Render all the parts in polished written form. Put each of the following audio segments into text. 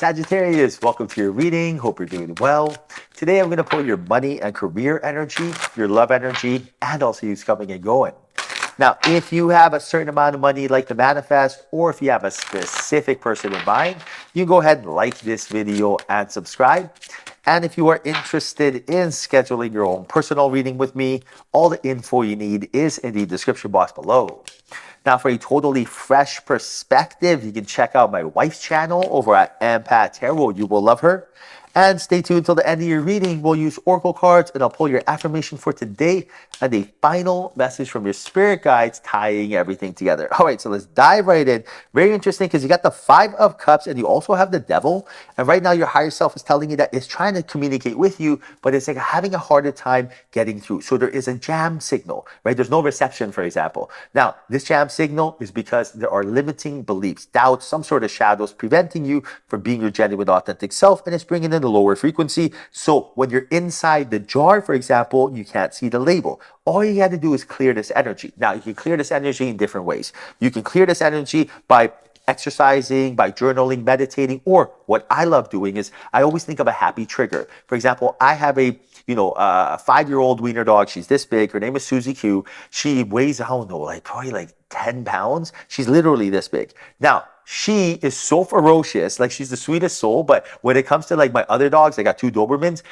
Sagittarius, welcome to your reading. Hope you're doing well. Today I'm going to pull your money and career energy, your love energy, and also who's coming and going. Now, if you have a certain amount of money you'd like to manifest, or if you have a specific person in mind, you can go ahead and like this video and subscribe. And if you are interested in scheduling your own personal reading with me, all the info you need is in the description box below. Now, for a totally fresh perspective, you can check out my wife's channel over at Empath Tarot. You will love her. And stay tuned until the end of your reading. We'll use oracle cards and I'll pull your affirmation for today and a final message from your spirit guides tying everything together. All right, so let's dive right in. Very interesting because you got the Five of Cups and you also have the Devil. And right now your higher self is telling you that it's trying to communicate with you, but it's like having a harder time getting through. So there is a jam signal, right? There's no reception, for example. Now, this jam signal is because there are limiting beliefs, doubts, some sort of shadows preventing you from being your genuine, authentic self, and it's bringing in the lower frequency. So when you're inside the jar, for example, you can't see the label. All you got to do is clear this energy. Now, you can clear this energy in different ways. You can clear this energy by exercising, by journaling, meditating, or what I love doing is I always think of a happy trigger. For example, I have a 5-year-old wiener dog. She's this big. Her name is Susie Q. She weighs, I don't know, probably 10 pounds. She's literally this big. Now, she is so ferocious, she's the sweetest soul, but when it comes to my other dogs, I got 2 Dobermans,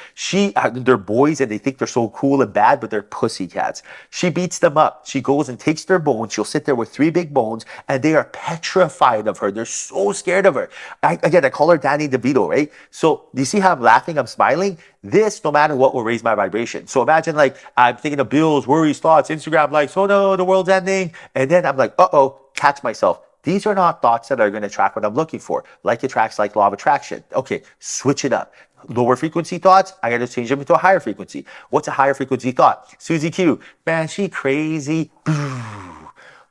they're boys and they think they're so cool and bad, but they're pussy cats. She beats them up. She goes and takes their bones. She'll sit there with 3 big bones and they are petrified of her. They're so scared of her. I call her Danny DeVito, right? So do you see how I'm laughing? I'm smiling. This, no matter what, will raise my vibration. So imagine I'm thinking of bills, worries, thoughts, Instagram likes, oh no, the world's ending. And then I'm like, uh-oh, catch myself. These are not thoughts that are going to attract what I'm looking for. Like attracts like, law of attraction. Okay, switch it up. Lower frequency thoughts, I got to change them into a higher frequency. What's a higher frequency thought? Susie Q, man, she crazy.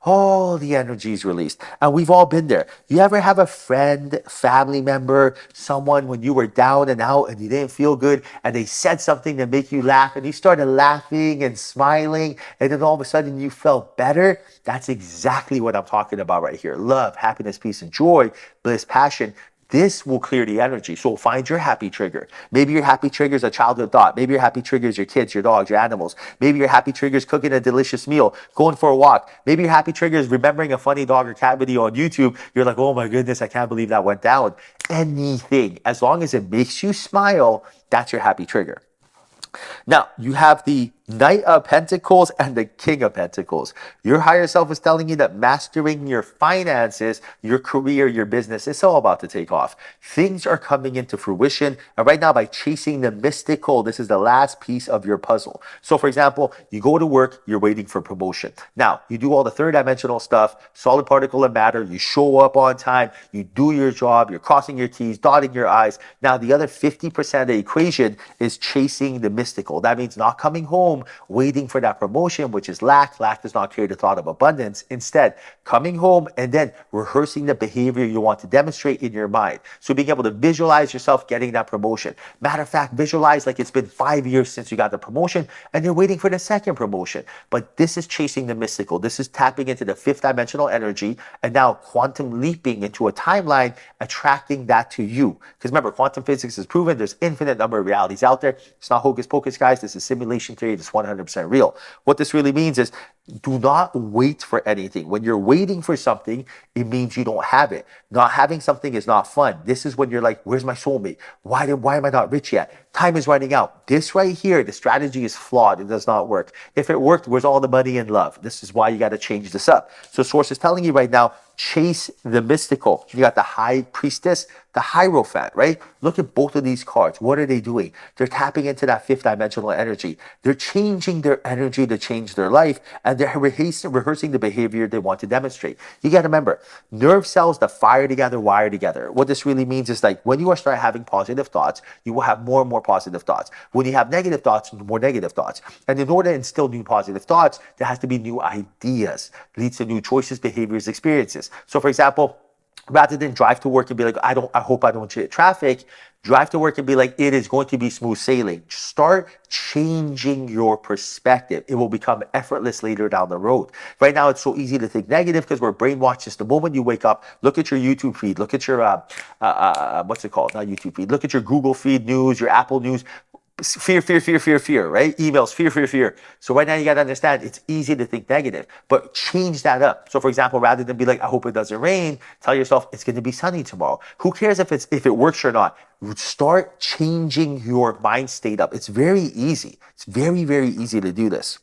All the energy is released. And we've all been there. You ever have a friend, family member, someone when you were down and out and you didn't feel good and they said something to make you laugh and you started laughing and smiling and then all of a sudden you felt better? That's exactly what I'm talking about right here. Love, happiness, peace, and joy, bliss, passion. This will clear the energy. So find your happy trigger. Maybe your happy trigger is a childhood thought. Maybe your happy trigger is your kids, your dogs, your animals. Maybe your happy trigger is cooking a delicious meal, going for a walk. Maybe your happy trigger is remembering a funny dog or cat video on YouTube. You're like, oh my goodness, I can't believe that went down. Anything, as long as it makes you smile, that's your happy trigger. Now, you have the Knight of Pentacles and the King of Pentacles. Your higher self is telling you that mastering your finances, your career, your business, it's all about to take off. Things are coming into fruition. And right now, by chasing the mystical, this is the last piece of your puzzle. So, for example, you go to work, you're waiting for promotion. Now, you do all the third dimensional stuff, solid particle of matter, you show up on time, you do your job, you're crossing your T's, dotting your I's. Now, the other 50% of the equation is chasing the mystical. That means not coming home waiting for that promotion, which is lack. Lack does not create a thought of abundance. Instead, coming home and then rehearsing the behavior you want to demonstrate in your mind. So being able to visualize yourself getting that promotion. Matter of fact, visualize like it's been 5 years since you got the promotion and you're waiting for the second promotion. But this is chasing the mystical. This is tapping into the 5th dimensional energy and now quantum leaping into a timeline, attracting that to you. Because remember, quantum physics is proven. There's infinite number of realities out there. It's not hocus pocus, guys. This is simulation theory. It's 100% real. What this really means is do not wait for anything. When you're waiting for something, it means you don't have it. Not having something is not fun. This is when you're like, where's my soulmate? Why am I not rich yet? Time is running out. This right here, the strategy is flawed. It does not work. If it worked, where's all the money and love? This is why you got to change this up. So Source is telling you right now, chase the mystical. You got the High Priestess, the Hierophant, right? Look at both of these cards. What are they doing? They're tapping into that 5th dimensional energy. They're changing their energy to change their life, and they're rehearsing the behavior they want to demonstrate. You got to remember, nerve cells that fire together, wire together. What this really means is when you start having positive thoughts, you will have more and more positive thoughts. When you have negative thoughts, more negative thoughts. And in order to instill new positive thoughts, there has to be new ideas. Leads to new choices, behaviors, experiences. So for example, rather than drive to work and be like, I hope I don't hit traffic, Drive to work and be like, it is going to be smooth sailing. Start changing your perspective. It will become effortless later down the road. Right now, it's so easy to think negative because we're brainwashed. Just the moment you wake up, look at your YouTube feed, look at your, what's it called? Not YouTube feed. Look at your Google feed news, your Apple news. Fear, fear, fear, fear, fear, right? Emails, fear, fear, fear. So right now you got to understand it's easy to think negative, but change that up. So for example, rather than be like, I hope it doesn't rain, tell yourself it's going to be sunny tomorrow. Who cares if it works or not? Start changing your mind state up. It's very easy. It's very, very easy to do this.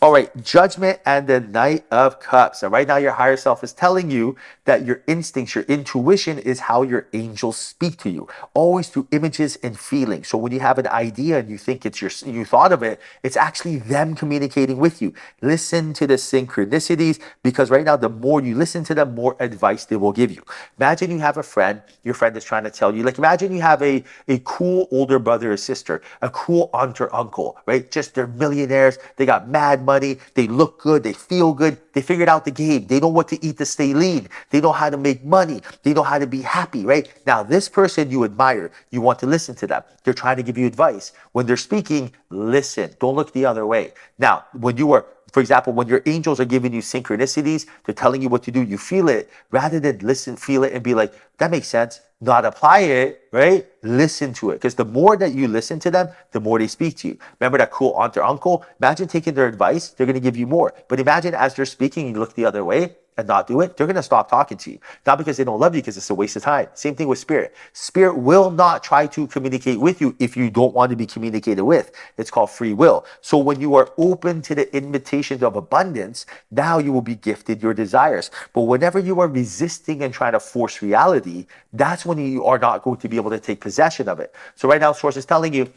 All right, Judgment and the Knight of Cups. So right now your higher self is telling you that your instincts, your intuition is how your angels speak to you, always through images and feelings. So when you have an idea and you think you thought of it, it's actually them communicating with you. Listen to the synchronicities, because right now the more you listen to them, more advice they will give you. Imagine you have a friend, your friend is trying to tell you, like imagine you have a cool older brother or sister, a cool aunt or uncle, right? Just they're millionaires, they got mad money, they look good, they feel good, they figured out the game, they know what to eat to stay lean, they know how to make money, they know how to be happy, right? Now this person you admire, you want to listen to them, they're trying to give you advice. When they're speaking, listen, don't look the other way. Now when you are, for example, when your angels are giving you synchronicities, they're telling you what to do, you feel it, rather than listen, feel it, and be like, that makes sense, not apply it, right? Listen to it. Because the more that you listen to them, the more they speak to you. Remember that cool aunt or uncle? Imagine taking their advice, they're going to give you more. But imagine as they're speaking, you look the other way and not do it, they're going to stop talking to you. Not because they don't love you, because it's a waste of time. Same thing with spirit. Spirit will not try to communicate with you if you don't want to be communicated with. It's called free will. So when you are open to the invitations of abundance, now you will be gifted your desires. But whenever you are resisting and trying to force reality, that's when you are not going to be able to take possession of it. So right now, Source is telling you,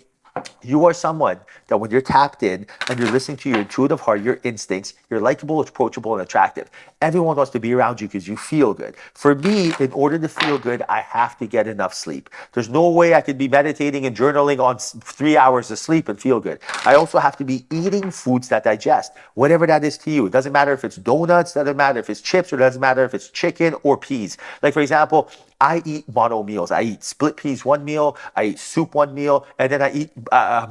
you are someone that when you're tapped in and you're listening to your intuitive heart, your instincts, you're likable, approachable, and attractive. Everyone wants to be around you because you feel good. For me, in order to feel good, I have to get enough sleep. There's no way I could be meditating and journaling on 3 hours of sleep and feel good. I also have to be eating foods that digest, whatever that is to you. It doesn't matter if it's donuts, doesn't matter if it's chips, or it doesn't matter if it's chicken or peas. Like for example, I eat mono meals. I eat split peas one meal, I eat soup one meal, and then I eat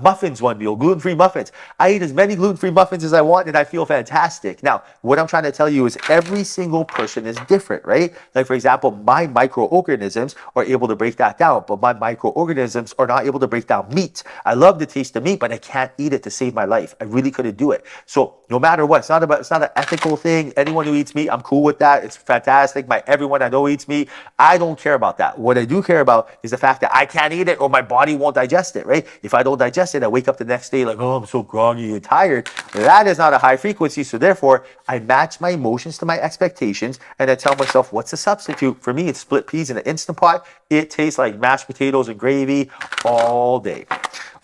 muffins one meal, gluten-free muffins. I eat as many gluten-free muffins as I want, and I feel fantastic. Now, what I'm trying to tell you is every single person is different, right? Like for example, my microorganisms are able to break that down, but my microorganisms are not able to break down meat. I love the taste of meat, but I can't eat it to save my life. I really couldn't do it. So no matter what, it's not an ethical thing. Anyone who eats meat, I'm cool with that. It's fantastic. Everyone I know eats meat. I don't care about that. What I do care about is the fact that I can't eat it or my body won't digest it, right? If I don't digest it, I wake up the next day like, oh, I'm so groggy and tired. That is not a high frequency. So therefore, I match my emotions to my expectations and I tell myself, what's the substitute? For me, it's split peas in an Instant Pot. It tastes like mashed potatoes and gravy all day.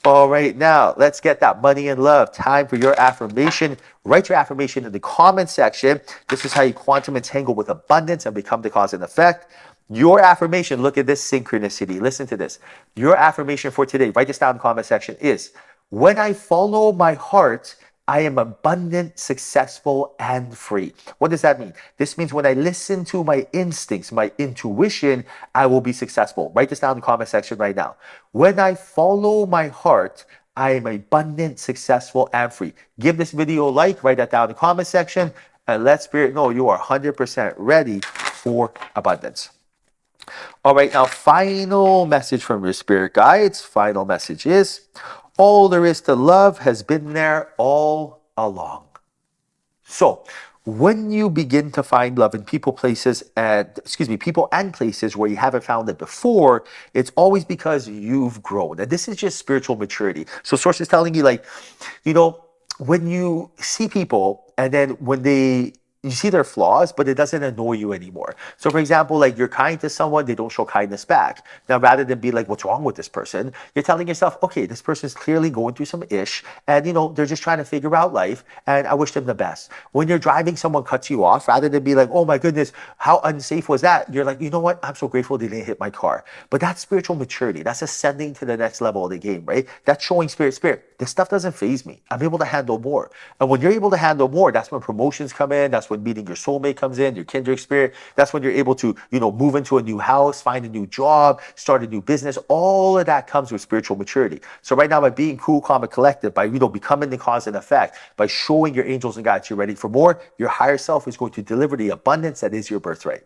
All right, now let's get that money and love. Time for your affirmation. Write your affirmation in the comment section. This is how you quantum entangle with abundance and become the cause and effect. Your affirmation, look at this synchronicity. Listen to this. Your affirmation for today, write this down in the comment section, is when I follow my heart, I am abundant, successful, and free. What does that mean? This means when I listen to my instincts, my intuition, I will be successful. Write this down in the comment section right now. When I follow my heart, I am abundant, successful, and free. Give this video a like, write that down in the comment section, and let Spirit know you are 100% ready for abundance. All right, now final message from your spirit guides. Final message is, all there is to love has been there all along. So when you begin to find love in people and places where you haven't found it before, it's always because you've grown. And this is just spiritual maturity. So Source is telling you, like, when you see people and then you see their flaws, but it doesn't annoy you anymore. So for example, like you're kind to someone, they don't show kindness back. Now, rather than be like, what's wrong with this person? You're telling yourself, okay, this person's clearly going through some ish and they're just trying to figure out life and I wish them the best. When you're driving, someone cuts you off, rather than be like, oh my goodness, how unsafe was that? You're like, you know what? I'm so grateful they didn't hit my car. But that's spiritual maturity. That's ascending to the next level of the game, right? That's showing spirit. This stuff doesn't faze me. I'm able to handle more. And when you're able to handle more, that's when promotions come in. That's when when meeting your soulmate comes in, your kindred spirit. That's when you're able to, move into a new house, find a new job, start a new business. All of that comes with spiritual maturity. So right now, by being cool, calm, and collective, by, becoming the cause and effect, by showing your angels and guides you're ready for more, your higher self is going to deliver the abundance that is your birthright.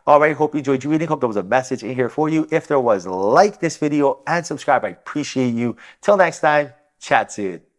All right, hope you enjoyed your reading. Hope there was a message in here for you. If there was, like this video and subscribe. I appreciate you. Till next time, chat soon.